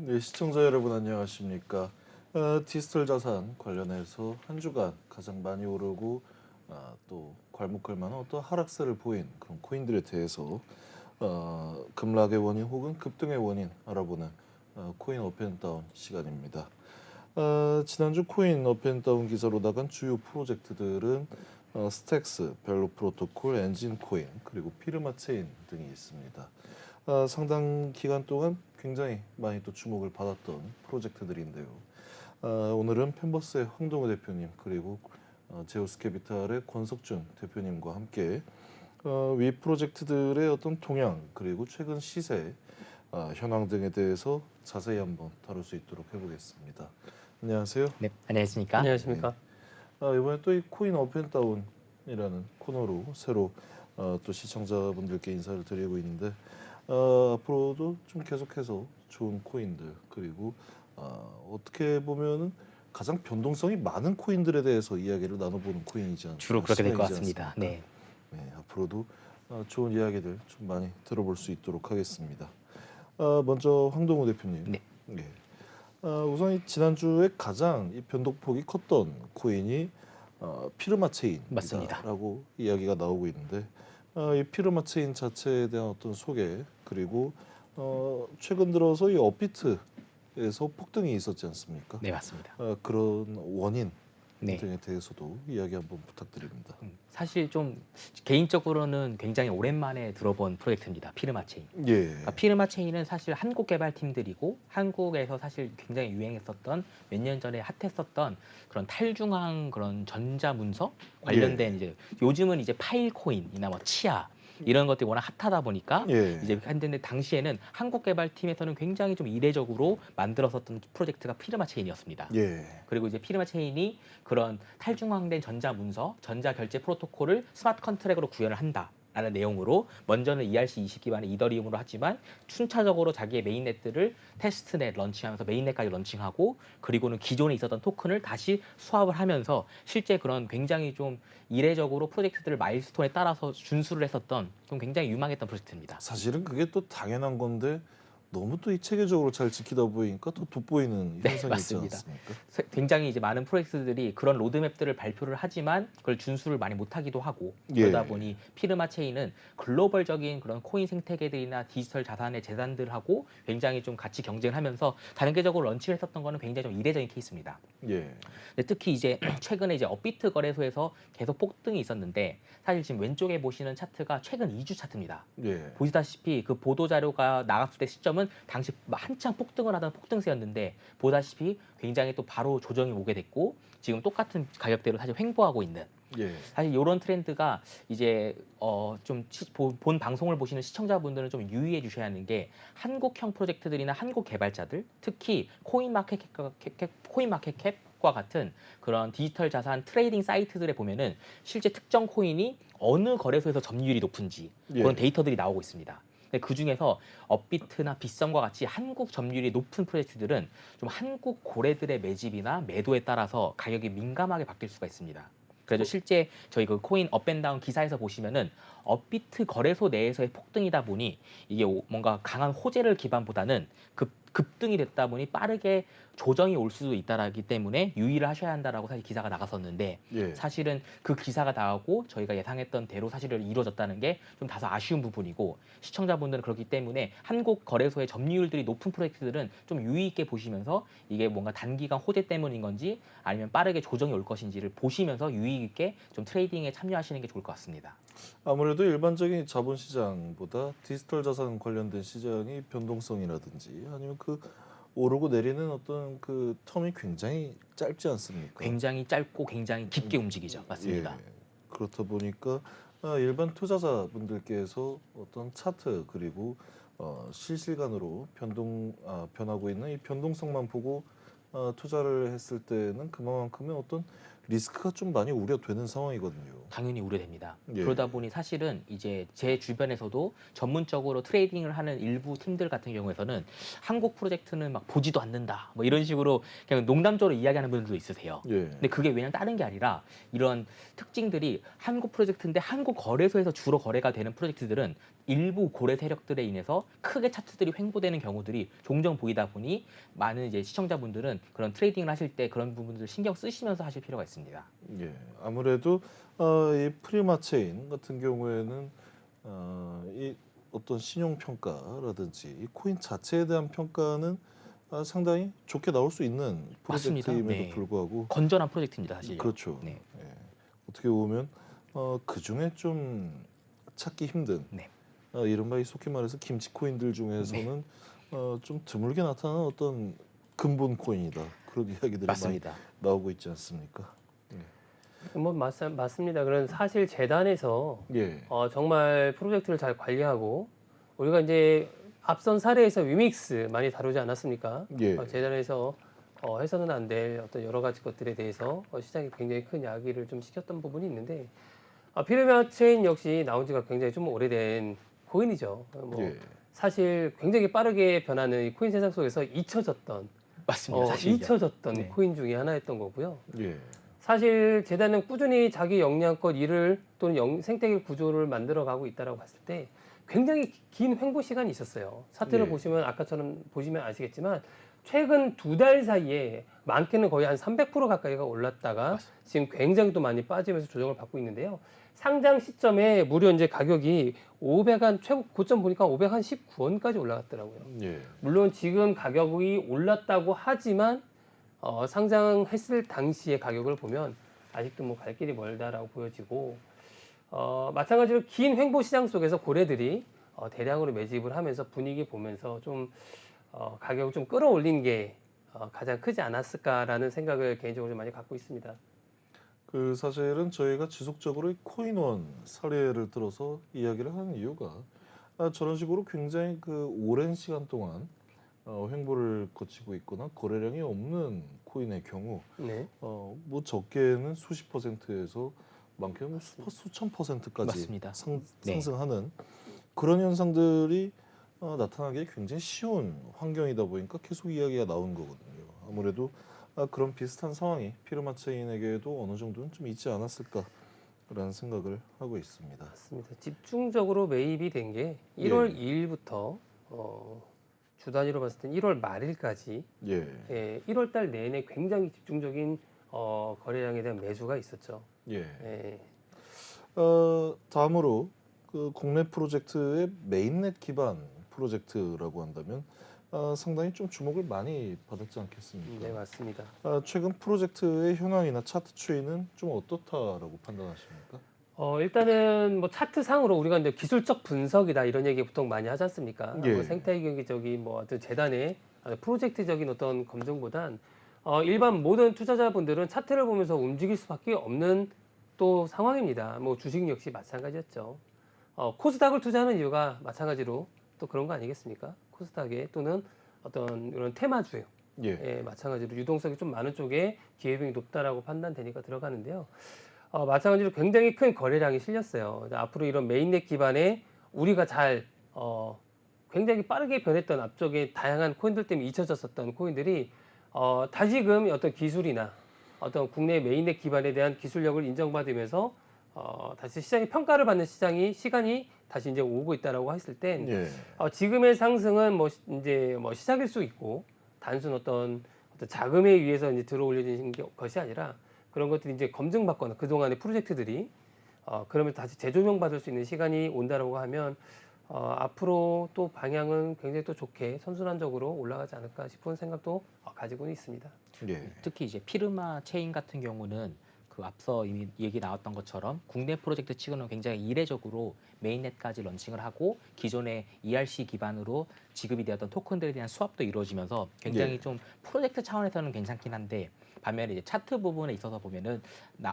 네, 시청자 여러분 안녕하십니까? 디지털 자산 관련해서 한 주간 가장 많이 오르고 또 괄목할 만한 어떤 하락세를 보인 그런 코인들에 대해서 급락의 원인 혹은 급등의 원인 알아보는 코인 업앤다운 시간입니다. 지난주 코인 업앤다운 기사로 나간 주요 프로젝트들은 스택스, 벨로 프로토콜, 엔진 코인, 그리고 피르마 체인 등이 있습니다. 상당 기간 동안 굉장히 많이 또 주목을 받았던 프로젝트들인데요. 오늘은 펜버스의 황동우 대표님 그리고 제우스 캐피탈의 권석준 대표님과 함께 위 프로젝트들의 어떤 동향 그리고 최근 시세, 현황 등에 대해서 자세히 한번 다룰 수 있도록 해보겠습니다. 안녕하세요. 네, 안녕하십니까? 안녕하십니까? 이번에 또 이 코인 업앤다운이라는 코너로 새로 또 시청자분들께 인사를 드리고 있는데 앞으로도 좀 계속해서 좋은 코인들 그리고 어떻게 보면은 가장 변동성이 많은 코인들에 대해서 이야기를 나눠보는 코인이지 않습니까? 주로 그렇게 될 것 시간이지 같습니다. 않습니까? 네, 앞으로도 좋은 이야기들 좀 많이 들어볼 수 있도록 하겠습니다. 먼저 황동우 대표님. 네. 네. 우선 이 지난주에 가장 이 변동폭이 컸던 코인이 피르마 맞습니다. 체인이다라고 이야기가 나오고 있는데 이 피르마 체인 자체에 대한 어떤 소개 그리고 최근 들어서 이 업비트에서 폭등이 있었지 않습니까? 네, 맞습니다. 그런 원인 네. 등에 대해서도 이야기 한번 부탁드립니다. 사실 좀 개인적으로는 굉장히 오랜만에 들어본 프로젝트입니다. 피르마 체인. 예. 그러니까 피르마 체인은 사실 한국 개발팀들이고 한국에서 사실 굉장히 유행했었던 몇 년 전에 핫했었던 그런 탈중앙 그런 전자 문서 관련된 이제 요즘은 이제 파일 코인이나 뭐 치아 이런 것들이 워낙 핫하다 보니까 이제 했는데 당시에는 한국 개발팀에서는 굉장히 좀 이례적으로 만들었었던 프로젝트가 피르마 체인이었습니다. 예. 그리고 이제 피르마 체인이 그런 탈중앙된 전자 문서, 전자 결제 프로토콜을 스마트 컨트랙으로 구현을 한다라는 내용으로 먼저는 ERC20 기반의 이더리움으로 하지만 순차적으로 자기의 메인넷들을 테스트넷 런칭하면서 메인넷까지 런칭하고 그리고는 기존에 있었던 토큰을 다시 수합을 하면서 실제 그런 굉장히 좀 이례적으로 프로젝트들을 마일스톤에 따라서 준수를 했었던 좀 굉장히 유망했던 프로젝트입니다. 사실은 그게 또 당연한 건데 너무 또 이 체계적으로 잘 지키다 보니까 또 돋보이는 네, 현상이 있지 맞습니다. 않습니까? 굉장히 이제 많은 프로젝트들이 그런 로드맵들을 발표를 하지만 그걸 준수를 많이 못하기도 하고 그러다 보니 피르마 체인은 글로벌적인 그런 코인 생태계들이나 디지털 자산의 재단들하고 굉장히 좀 같이 경쟁을 하면서 단계적으로 런치를 했었던 거는 굉장히 좀 이례적인 케이스입니다. 예. 근데 특히 이제 최근에 이제 업비트 거래소에서 계속 폭등이 있었는데 사실 지금 왼쪽에 보시는 차트가 최근 2주 차트입니다. 예. 보시다시피 그 보도 자료가 나갔을 때 시점은 당시 한창 폭등을 하던 폭등세였는데 보다시피 굉장히 또 바로 조정이 오게 됐고 지금 똑같은 가격대로 사실 횡보하고 있는 예. 사실 이런 트렌드가 이제 좀 본 방송을 보시는 시청자분들은 좀 유의해 주셔야 하는 게 한국형 프로젝트들이나 한국 개발자들 특히 코인마켓캡과 같은 그런 디지털 자산 트레이딩 사이트들에 보면은 실제 특정 코인이 어느 거래소에서 점유율이 높은지 그런 데이터들이 나오고 있습니다. 그 중에서 업비트나 빗썸과 같이 한국 점유율이 높은 프로젝트들은 좀 한국 고래들의 매집이나 매도에 따라서 가격이 민감하게 바뀔 수가 있습니다. 그래서 실제 저희 그 코인 업앤다운 기사에서 보시면은 업비트 거래소 내에서의 폭등이다 보니 이게 뭔가 강한 호재를 기반보다는 급등이 됐다 보니 빠르게 조정이 올 수도 있다라기 때문에 유의를 하셔야 한다라고 사실 기사가 나갔었는데 사실은 그 기사가 나오고 저희가 예상했던 대로 사실은 이루어졌다는 게 좀 다소 아쉬운 부분이고 시청자분들은 그렇기 때문에 한국 거래소의 점유율들이 높은 프로젝트들은 좀 유의 있게 보시면서 이게 뭔가 단기간 호재 때문인 건지 아니면 빠르게 조정이 올 것인지를 보시면서 유의 있게 좀 트레이딩에 참여하시는 게 좋을 것 같습니다. 아무래도 일반적인 자본시장보다 디지털 자산 관련된 시장이 변동성이라든지 아니면 그 오르고 내리는 어떤 그 텀이 굉장히 짧지 않습니까? 굉장히 짧고 굉장히 깊게 움직이죠. 맞습니다. 그렇다 보니까 일반 투자자분들께서 어떤 차트 그리고 실시간으로 변하고 있는 이 변동성만 보고 투자를 했을 때는 그만큼의 어떤 리스크가 좀 많이 우려되는 상황이거든요. 당연히 우려됩니다. 예. 그러다 보니 사실은 이제 제 주변에서도 전문적으로 트레이딩을 하는 일부 팀들 같은 경우에서는 한국 프로젝트는 막 보지도 않는다. 뭐 이런 식으로 그냥 농담적으로 이야기하는 분들도 있으세요. 예. 근데 그게 왜냐면 다른 게 아니라 이런 특징들이 한국 프로젝트인데 한국 거래소에서 주로 거래가 되는 프로젝트들은 일부 고래 세력들에 인해서 크게 차트들이 횡보되는 경우들이 종종 보이다 보니 많은 이제 시청자분들은 그런 트레이딩을 하실 때 그런 부분들을 신경 쓰시면서 하실 필요가 있습니다. 예. 아무래도 이 프리마체인 같은 경우에는 이 어떤 신용 평가라든지 이 코인 자체에 대한 평가는 상당히 좋게 나올 수 있는 맞습니다. 프로젝트임에도 네. 불구하고 건전한 프로젝트입니다, 사실. 그렇죠. 네. 예. 어떻게 보면 그 중에 좀 찾기 힘든 네. 이른바 이 속히 말해서 김치 코인들 중에서는 좀 드물게 나타나는 어떤 근본 코인이다 그런 이야기들이 맞습니다. 많이 나오고 있지 않습니까? 뭐 맞습니다. 그런 사실 재단에서 예. 정말 프로젝트를 잘 관리하고 우리가 이제 앞선 사례에서 위믹스 많이 다루지 않았습니까? 예. 재단에서 해서는 안 될 어떤 여러 가지 것들에 대해서 시장에 굉장히 큰 야기를 좀 시켰던 부분이 있는데 피라미드 체인 역시 나온 지가 굉장히 좀 오래된 코인이죠. 예. 사실 굉장히 빠르게 변하는 이 코인 세상 속에서 잊혀졌던 맞습니다. 사실 잊혀졌던 네. 코인 중에 하나였던 거고요. 예. 사실 재단은 꾸준히 자기 역량껏 일을 또는 생태계 구조를 만들어가고 있다라고 봤을 때 굉장히 긴 횡보 시간이 있었어요. 차트를 예. 보시면 아까처럼 보시면 아시겠지만 최근 2달 사이에 많게는 거의 한 300% 가까이가 올랐다가 지금 굉장히 또 많이 빠지면서 조정을 받고 있는데요. 상장 시점에 무려 이제 가격이 500한 최고 고점 보니까 519원까지 올라갔더라고요. 예. 물론 지금 가격이 올랐다고 하지만 상장했을 당시의 가격을 보면 아직도 뭐 갈 길이 멀다라고 보여지고 마찬가지로 긴 횡보 시장 속에서 고래들이 대량으로 매집을 하면서 분위기 보면서 좀 가격을 좀 끌어올린 게 가장 크지 않았을까라는 생각을 개인적으로 좀 많이 갖고 있습니다. 그 사실은 저희가 지속적으로 이 코인원 사례를 들어서 이야기를 하는 이유가 저런 식으로 굉장히 그 오랜 시간 동안 횡보를 거치고 있거나 거래량이 없는 코인의 경우 네, 뭐 적게는 수십 퍼센트에서 많게는 수천 퍼센트까지 맞습니다. 네. 상승하는 그런 현상들이 나타나기 굉장히 쉬운 환경이다 보니까 계속 이야기가 나온 거거든요. 아무래도 그런 비슷한 상황이 피르마체인에게도 어느 정도는 좀 있지 않았을까라는 생각을 하고 있습니다. 맞습니다. 집중적으로 매입이 된 게 1월 2일부터 주 단위로 봤을 때 1월 말일까지 예, 1월 달 내내 굉장히 집중적인 거래량에 대한 매수가 있었죠. 예. 예. 다음으로 그 국내 프로젝트의 메인넷 기반 프로젝트라고 한다면 상당히 좀 주목을 많이 받았지 않겠습니까? 네, 맞습니다. 최근 프로젝트의 현황이나 차트 추이는 좀 어떻다라고 판단하십니까? 일단은 뭐 차트 상으로 우리가 이제 기술적 분석이다 이런 얘기 보통 많이 하지 않습니까? 예. 뭐 생태계적인 뭐 어떤 재단의 프로젝트적인 어떤 검증보단 일반 모든 투자자분들은 차트를 보면서 움직일 수밖에 없는 또 상황입니다. 뭐 주식 역시 마찬가지였죠. 코스닥을 투자하는 이유가 마찬가지로 또 그런 거 아니겠습니까? 코스닥에 또는 어떤 이런 테마주에 예, 마찬가지로 유동성이 좀 많은 쪽에 기회비용이 높다라고 판단되니까 들어가는데요. 마찬가지로 굉장히 큰 거래량이 실렸어요. 앞으로 이런 메인넷 기반의 우리가 잘 굉장히 빠르게 변했던 앞쪽에 다양한 코인들 때문에 잊혀졌었던 코인들이 다시금 어떤 기술이나 어떤 국내 메인넷 기반에 대한 기술력을 인정받으면서 다시 시장의 평가를 받는 시간이 다시 이제 오고 있다라고 했을 땐 예, 지금의 상승은 뭐 이제 뭐 시작일 수 있고 단순 어떤 자금에 의해서 이제 들어올려진 것이 아니라 그런 것들이 이제 검증받거나 그동안의 프로젝트들이 그러면 다시 재조명 받을 수 있는 시간이 온다라고 하면 앞으로 또 방향은 굉장히 또 좋게 선순환적으로 올라가지 않을까 싶은 생각도 가지고는 있습니다. 예, 특히 이제 피르마 체인 같은 경우는 그 앞서 이미 얘기 나왔던 것처럼 국내 프로젝트 치고는 굉장히 이례적으로 메인넷까지 런칭을 하고 기존의 ERC 기반으로 지급이 되었던 토큰들에 대한 수합도 이루어지면서 굉장히 예. 좀 프로젝트 차원에서는 괜찮긴 한데 반면에 이제 차트 부분에 있어서 보면은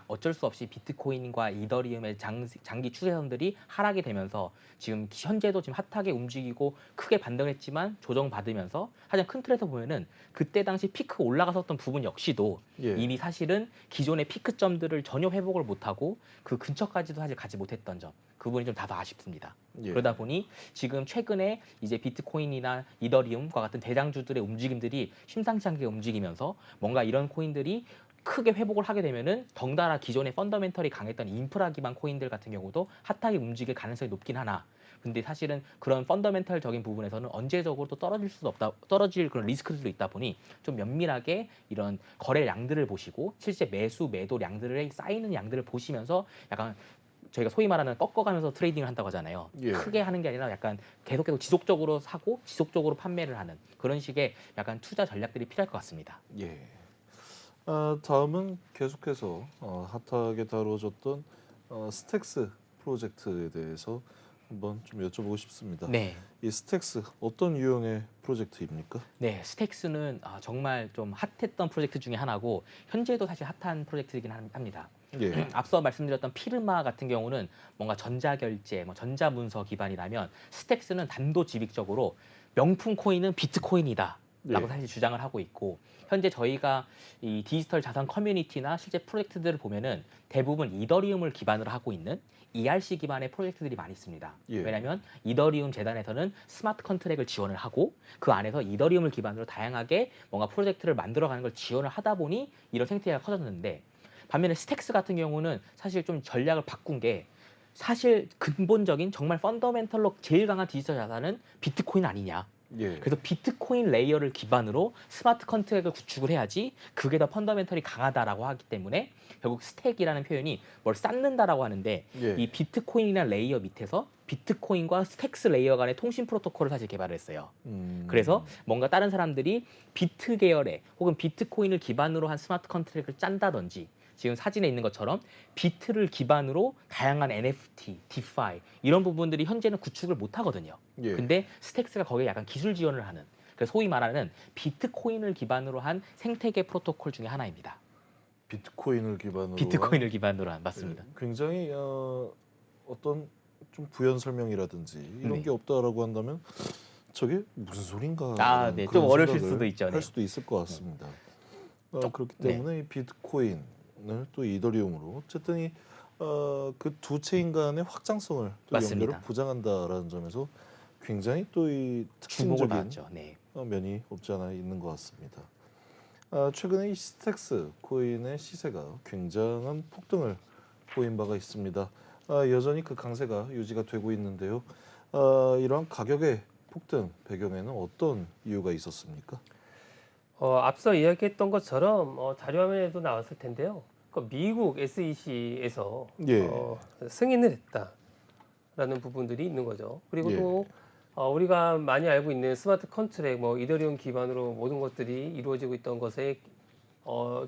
어쩔 수 없이 비트코인과 이더리움의 장기 추세선들이 하락이 되면서 지금 현재도 지금 핫하게 움직이고 크게 반등했지만 조정받으면서 하여튼 큰 틀에서 보면은 그때 당시 피크 올라갔었던 부분 역시도 예. 이미 사실은 기존의 피크점들을 전혀 회복을 못하고 그 근처까지도 사실 가지 못했던 점, 그 부분이 좀 다소 아쉽습니다. 예. 그러다 보니 지금 최근에 이제 비트코인이나 이더리움과 같은 대장주들의 움직임들이 심상치 않게 움직이면서 뭔가 이런 코인들이 크게 회복을 하게 되면은 덩달아 기존의 펀더멘털이 강했던 인프라 기반 코인들 같은 경우도 핫하게 움직일 가능성이 높긴 하나, 근데 사실은 그런 펀더멘털적인 부분에서는 언제적으로 또 떨어질 그런 리스크들도 있다 보니 좀 면밀하게 이런 거래량들을 보시고 실제 매수 매도량들의 쌓이는 양들을 보시면서 약간 저희가 소위 말하는 꺾어가면서 트레이딩을 한다고 하잖아요. 예. 크게 하는 게 아니라 약간 계속 지속적으로 사고 지속적으로 판매를 하는 그런 식의 약간 투자 전략들이 필요할 것 같습니다. 예. 다음은 계속해서 핫하게 다뤄졌던 스택스 프로젝트에 대해서 한번 좀 여쭤보고 싶습니다. 네. 이 스택스 어떤 유형의 프로젝트입니까? 네, 스택스는 정말 좀 핫했던 프로젝트 중에 하나고 현재도 사실 핫한 프로젝트이긴 합니다. 예. 앞서 말씀드렸던 피르마 같은 경우는 뭔가 전자결제, 전자문서 기반이라면 스택스는 단도직입적으로 명품 코인은 비트코인이다 라고 예. 사실 주장을 하고 있고, 현재 저희가 이 디지털 자산 커뮤니티나 실제 프로젝트들을 보면은 대부분 이더리움을 기반으로 하고 있는 ERC 기반의 프로젝트들이 많이 있습니다. 예. 왜냐하면 이더리움 재단에서는 스마트 컨트랙을 지원을 하고 그 안에서 이더리움을 기반으로 다양하게 뭔가 프로젝트를 만들어가는 걸 지원을 하다 보니 이런 생태계가 커졌는데, 반면에 스택스 같은 경우는 사실 좀 전략을 바꾼 게, 사실 근본적인 정말 펀더멘털로 제일 강한 디지털 자산은 비트코인 아니냐. 예. 그래서 비트코인 레이어를 기반으로 스마트 컨트랙을 구축을 해야지 그게 더 펀더멘털이 강하다라고 하기 때문에 결국 스택이라는 표현이 뭘 쌓는다라고 하는데, 예. 이 비트코인이나 레이어 밑에서 비트코인과 스택스 레이어 간의 통신 프로토콜을 사실 개발을 했어요. 그래서 뭔가 다른 사람들이 비트 계열의 혹은 비트코인을 기반으로 한 스마트 컨트랙을 짠다든지, 지금 사진에 있는 것처럼 비트를 기반으로 다양한 NFT, 디파이 이런 부분들이 현재는 구축을 못 하거든요. 예. 근데 스택스가 거기에 약간 기술 지원을 하는, 그래서 소위 말하는 비트코인을 기반으로 한 생태계 프로토콜 중에 하나입니다. 비트코인을 기반으로 비트코인을 기반으로 한, 맞습니다. 굉장히 어떤 좀 부연 설명이라든지 이런 네. 게 없다라고 한다면 저게 무슨 소린가? 네, 좀 어려우실 수도 있죠. 할 네. 수도 있을 것 같습니다. 그렇기 네. 때문에 이 비트코인을 또 이더리움으로 어쨌든 그 두 체인 간의 확장성을 또 맞습니다. 연결을 보장한다라는 점에서 굉장히 또 이 주목을 특징적인 받았죠. 네. 면이 없지 않아 있는 것 같습니다. 최근에 이 스택스 코인의 시세가 굉장한 폭등을 보인 바가 있습니다. 여전히 그 강세가 유지가 되고 있는데요. 이러한 가격의 폭등 배경에는 어떤 이유가 있었습니까? 앞서 이야기했던 것처럼 자료화면에도 나왔을 텐데요. 그 미국 SEC에서 예. 승인을 했다라는 부분들이 있는 거죠. 그리고 예. 또 우리가 많이 알고 있는 스마트 컨트랙, 이더리움 기반으로 모든 것들이 이루어지고 있던 것에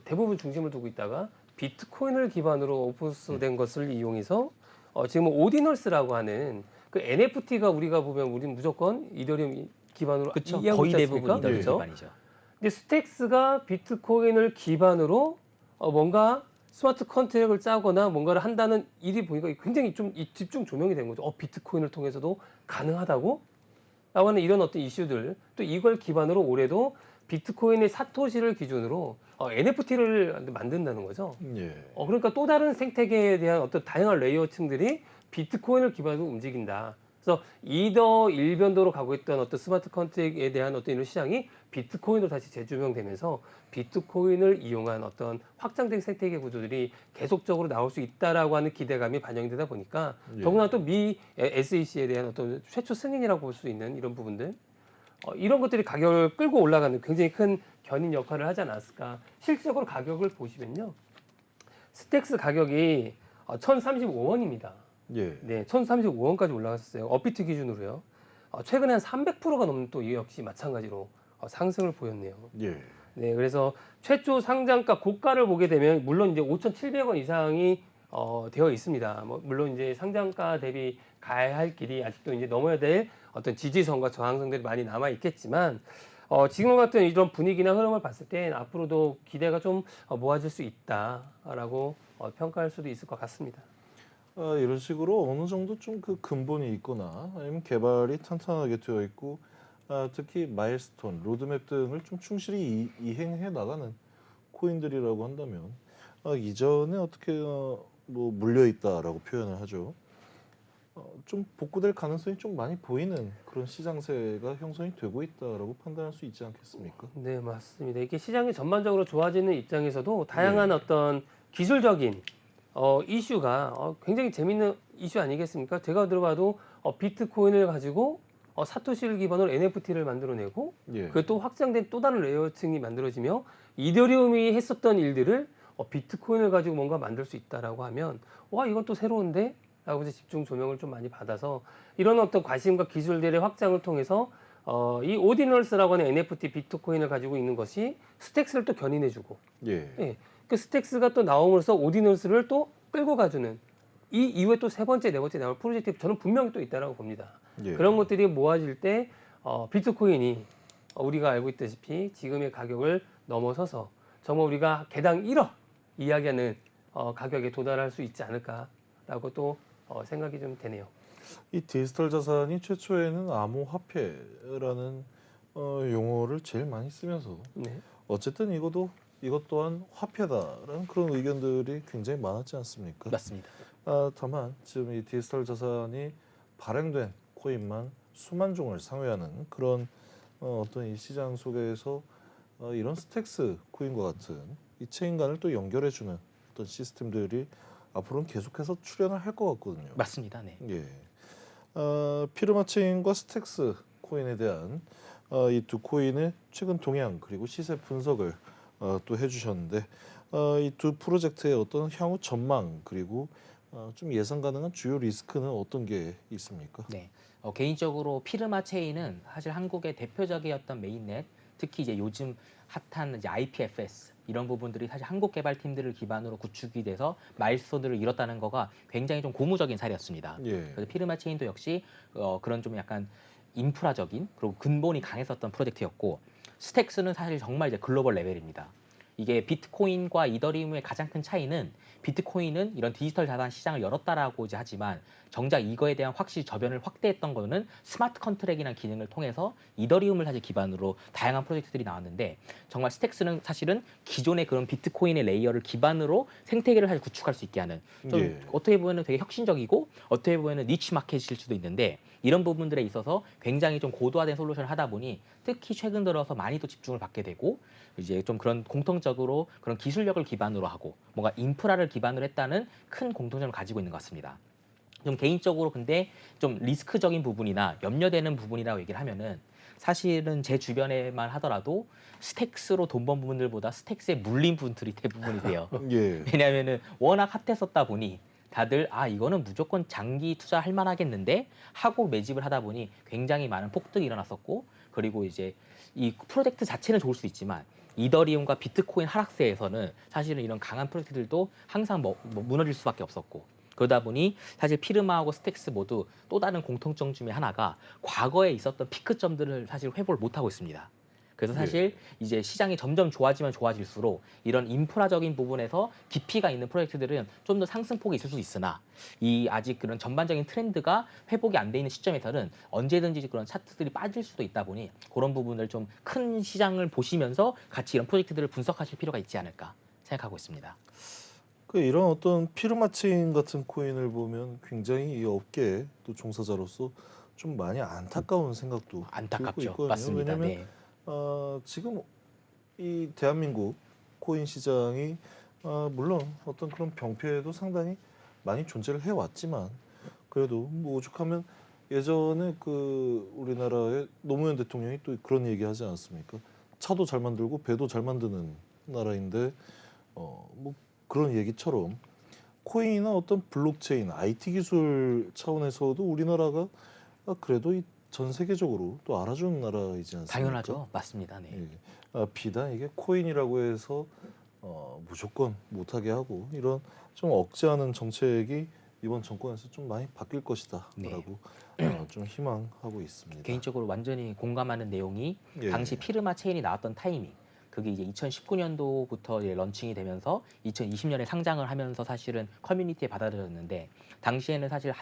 대부분 중심을 두고 있다가 비트코인을 기반으로 오픈소된 것을 이용해서 지금 오디널스라고 하는 그 NFT가 우리가 보면 우리는 무조건 이더리움 기반으로 그렇죠. 이해하고 거의 있지 대부분 않습니까? 이더리움 그렇죠? 기반이죠. 근데 스택스가 비트코인을 기반으로 뭔가 스마트 컨트랙을 짜거나 뭔가를 한다는 일이 보니까 굉장히 좀 집중 조명이 된 거죠. 비트코인을 통해서도 가능하다고? 라고 하는 이런 어떤 이슈들, 또 이걸 기반으로 올해도 비트코인의 사토시를 기준으로 NFT를 만든다는 거죠. 예. 그러니까 또 다른 생태계에 대한 어떤 다양한 레이어층들이 비트코인을 기반으로 움직인다. 그래서 이더 일변도로 가고 있던 어떤 스마트 컨트랙에 대한 어떤 이런 시장이 비트코인으로 다시 재조명되면서 비트코인을 이용한 어떤 확장된 생태계 구조들이 계속적으로 나올 수 있다라고 하는 기대감이 반영되다 보니까 예. 더구나 또 미 SEC에 대한 어떤 최초 승인이라고 볼 수 있는 이런 부분들, 이런 것들이 가격을 끌고 올라가는 굉장히 큰 견인 역할을 하지 않았을까. 실질적으로 가격을 보시면요, 스택스 가격이 1,035원입니다. 예. 네, 1,035원까지 올라갔었어요. 업비트 기준으로요. 최근에 한 300%가 넘는 또 이 역시 마찬가지로 상승을 보였네요. 예. 네, 그래서 최초 상장가 고가를 보게 되면 물론 이제 5,700원 이상이 되어 있습니다. 물론 이제 상장가 대비 가야 할 길이 아직도 이제 넘어야 될 어떤 지지선과 저항선들이 많이 남아 있겠지만 지금 같은 이런 분위기나 흐름을 봤을 땐 앞으로도 기대가 좀 모아질 수 있다라고 평가할 수도 있을 것 같습니다. 이런 식으로 어느 정도 좀 그 근본이 있거나 아니면 개발이 탄탄하게 되어 있고 특히 마일스톤, 로드맵 등을 좀 충실히 이행해 나가는 코인들이라고 한다면 이전에 어떻게 뭐 물려 있다라고 표현을 하죠. 좀 복구될 가능성이 좀 많이 보이는 그런 시장세가 형성이 되고 있다라고 판단할 수 있지 않겠습니까? 네, 맞습니다. 이게 시장이 전반적으로 좋아지는 입장에서도 다양한 어떤 기술적인 이슈가 굉장히 재밌는 이슈 아니겠습니까? 제가 들어봐도 비트코인을 가지고 사토시를 기반으로 NFT를 만들어내고 예. 그게 또 확장된 또 다른 레이어층이 만들어지며 이더리움이 했었던 일들을 비트코인을 가지고 뭔가 만들 수 있다라고 하면 와 이건 또 새로운데? 라고 이제 집중 조명을 좀 많이 받아서 이런 어떤 관심과 기술들의 확장을 통해서 이 오디널스라고 하는 NFT 비트코인을 가지고 있는 것이 스택스를 또 견인해주고 예. 예, 그 스택스가 또 나옴으로써 오디널스를 또 끌고 가주는 이 이후에 또 세 번째, 네 번째 나올 프로젝트 저는 분명히 또 있다라고 봅니다. 예. 그런 것들이 모아질 때 비트코인이 우리가 알고 있다시피 지금의 가격을 넘어서서 정말 우리가 개당 1억 이야기하는 가격에 도달할 수 있지 않을까라고 또 생각이 좀 되네요. 이 디지털 자산이 최초에는 암호화폐라는 용어를 제일 많이 쓰면서 네. 어쨌든 이것 또한 화폐다라는 그런 의견들이 굉장히 많았지 않습니까? 맞습니다. 다만 지금 이 디지털 자산이 발행된 코인만 수만 종을 상회하는 그런 어떤 이 시장 속에서 이런 스택스 코인과 같은 이 체인간을 또 연결해주는 어떤 시스템들이 앞으로는 계속해서 출현을 할 것 같거든요. 맞습니다. 네. 예. 피르마 체인과 스택스 코인에 대한 이 두 코인의 최근 동향 그리고 시세 분석을 또 해주셨는데 이 두 프로젝트의 어떤 향후 전망 그리고 좀 예상 가능한 주요 리스크는 어떤 게 있습니까? 네. 개인적으로 피르마 체인은 사실 한국의 대표적이었던 메인넷, 특히 이제 요즘 핫한 이제 IPFS 이런 부분들이 사실 한국 개발팀들을 기반으로 구축이 돼서 마일스톤들을 이뤘다는 거가 굉장히 좀 고무적인 사례였습니다. 예. 그래서 피르마 체인도 역시 그런 좀 약간 인프라적인 그리고 근본이 강했었던 프로젝트였고 스택스는 사실 정말 이제 글로벌 레벨입니다. 이게 비트코인과 이더리움의 가장 큰 차이는 비트코인은 이런 디지털 자산 시장을 열었다라고 이제 하지만 정작 이거에 대한 확실히 저변을 확대했던 거는 스마트 컨트랙이라는 기능을 통해서 이더리움을 사실 기반으로 다양한 프로젝트들이 나왔는데 정말 스택스는 사실은 기존의 그런 비트코인의 레이어를 기반으로 생태계를 사실 구축할 수 있게 하는 좀 예. 어떻게 보면 되게 혁신적이고 어떻게 보면 니치 마켓일 수도 있는데 이런 부분들에 있어서 굉장히 좀 고도화된 솔루션을 하다 보니 특히 최근 들어서 많이 또 집중을 받게 되고 이제 좀 그런 공통적으로 그런 기술력을 기반으로 하고 뭔가 인프라를 기반으로 했다는 큰 공통점을 가지고 있는 것 같습니다. 좀 개인적으로 근데 좀 리스크적인 부분이나 염려되는 부분이라고 얘기를 하면은 사실은 제 주변에만 하더라도 스택스로 돈 번 분들보다 스택스에 물린 분들이 대부분이세요. 예. 왜냐하면은 워낙 핫했었다 보니 다들 이거는 무조건 장기 투자할 만하겠는데 하고 매집을 하다 보니 굉장히 많은 폭등이 일어났었고 그리고 이제 이 프로젝트 자체는 좋을 수 있지만 이더리움과 비트코인 하락세에서는 사실은 이런 강한 프로젝트들도 항상 무너질 수밖에 없었고 그러다 보니 사실 피르마하고 스택스 모두 또 다른 공통점 중에 하나가 과거에 있었던 피크점들을 사실 회복을 못하고 있습니다. 그래서 사실 이제 시장이 점점 좋아지면 좋아질수록 이런 인프라적인 부분에서 깊이가 있는 프로젝트들은 좀 더 상승폭이 있을 수 있으나 이 아직 그런 전반적인 트렌드가 회복이 안 돼 있는 시점에서는 언제든지 그런 차트들이 빠질 수도 있다 보니 그런 부분을 좀 큰 시장을 보시면서 같이 이런 프로젝트들을 분석하실 필요가 있지 않을까 생각하고 있습니다. 이런 어떤 피르마 체인 같은 코인을 보면 굉장히 이 업계의 또 종사자로서 좀 많이 안타까운 생각도 들고 안타깝죠. 있거든요. 맞습니다. 왜냐하면 네. 지금 이 대한민국 코인 시장이 물론 어떤 그런 병폐도 상당히 많이 존재를 해왔지만 그래도 뭐 오죽하면 예전에 그 우리나라의 노무현 대통령이 또 그런 얘기하지 않았습니까? 차도 잘 만들고 배도 잘 만드는 나라인데 뭐 그런 얘기처럼 코인이나 어떤 블록체인, IT 기술 차원에서도 우리나라가 그래도 전 세계적으로 또 알아주는 나라이지 않습니까? 당연하죠. 맞습니다. 네. 예. 비단 이게 코인이라고 해서 무조건 못하게 하고 이런 좀 억제하는 정책이 이번 정권에서 좀 많이 바뀔 것이다라고 좀 희망하고 있습니다. 개인적으로 완전히 공감하는 내용이 예. 당시 피르마 체인이 나왔던 타이밍. 그게 이제 2019년도부터 이제 런칭이 되면서 2020년에 상장을 하면서 사실은 커뮤니티에 받아들여졌는데 당시에는 사실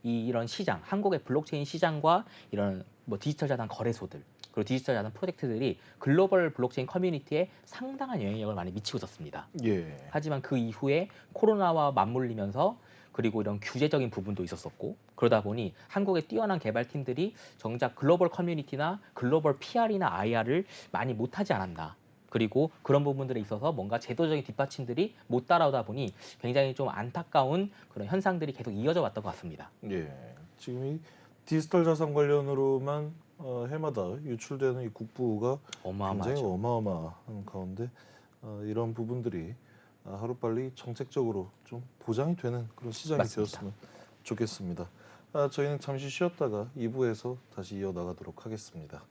이런 시장, 한국의 블록체인 시장과 이런 뭐 디지털 자산 거래소들 그리고 디지털 자산 프로젝트들이 글로벌 블록체인 커뮤니티에 상당한 영향력을 많이 미치고 있었습니다. 예. 하지만 그 이후에 코로나와 맞물리면서 그리고 이런 규제적인 부분도 있었었고 그러다 보니 한국의 뛰어난 개발팀들이 정작 글로벌 커뮤니티나 글로벌 PR이나 IR을 많이 못하지 않았나. 그리고 그런 부분들에 있어서 뭔가 제도적인 뒷받침들이 못 따라오다 보니 굉장히 좀 안타까운 그런 현상들이 계속 이어져 왔던 것 같습니다. 예. 지금 이 디지털 자산 관련으로만 해마다 유출되는 이 국부가 굉장히 어마어마하죠. 어마어마한 가운데 이런 부분들이 하루빨리 정책적으로 좀 보장이 되는 그런 시장이 맞습니다. 되었으면 좋겠습니다. 저희는 잠시 쉬었다가 2부에서 다시 이어나가도록 하겠습니다.